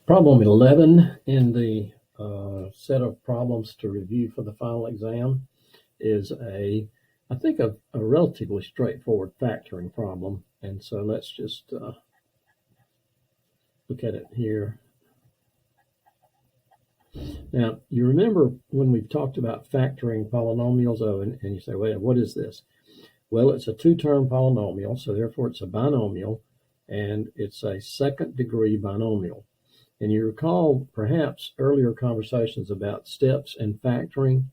Problem 11 in the set of problems to review for the final exam is I think, a relatively straightforward factoring problem. And so let's just look at it here. Now, you remember when we've talked about factoring polynomials, and you say, wait, what is this? Well, it's a two-term polynomial, so therefore it's a binomial, and it's a second-degree binomial. And you recall perhaps earlier conversations about steps in factoring,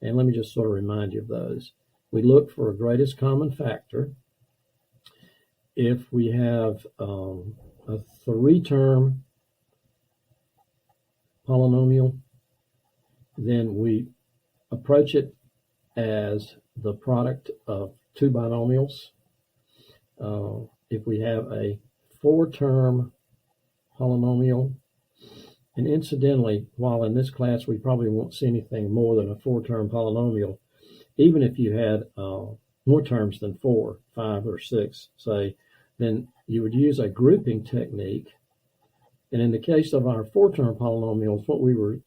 and let me just sort of remind you of those. We look for a greatest common factor. If we have a three-term polynomial, then we approach it as the product of two binomials. If we have a four-term polynomial, and incidentally, while in this class we probably won't see anything more than a four-term polynomial, even if you had more terms than 4, 5, or 6, say, then you would use a grouping technique. And in the case of our four-term polynomials, what we were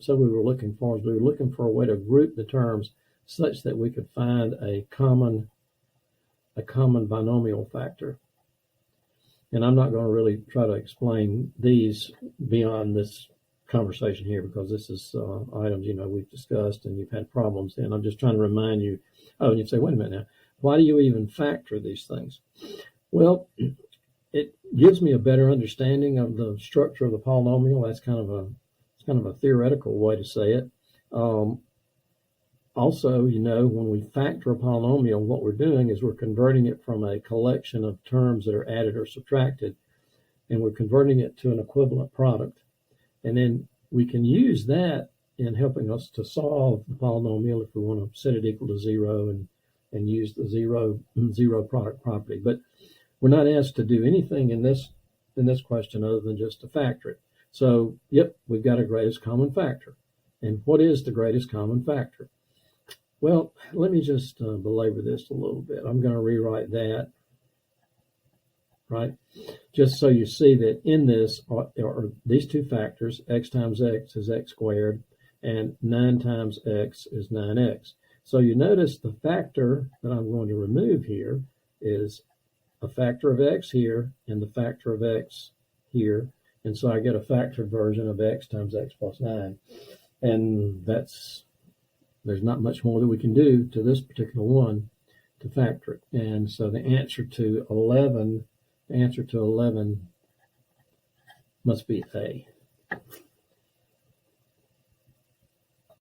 looking for is we were looking for a way to group the terms such that we could find a common binomial factor. And I'm not going to really try to explain these beyond this conversation here, because this is items we've discussed and you've had problems in. I'm just trying to remind you. Oh, and you say, wait a minute now, why do you even factor these things? Well, it gives me a better understanding of the structure of the polynomial. That's kind of a theoretical way to say it. Also, when we factor a polynomial, what we're doing is we're converting it from a collection of terms that are added or subtracted, and we're converting it to an equivalent product. And then we can use that in helping us to solve the polynomial if we want to set it equal to 0 and use the zero product property. But we're not asked to do anything in this question other than just to factor it. So, yep, we've got a greatest common factor. And what is the greatest common factor? Well, let me just belabor this a little bit. I'm going to rewrite that, right? Just so you see that in this are these two factors, x times x is x squared, and 9 times x is 9x. So you notice the factor that I'm going to remove here is a factor of x here and the factor of x here. And so I get a factored version of x times x plus 9. And there's not much more that we can do to this particular one to factor it. And so the answer to 11 must be A.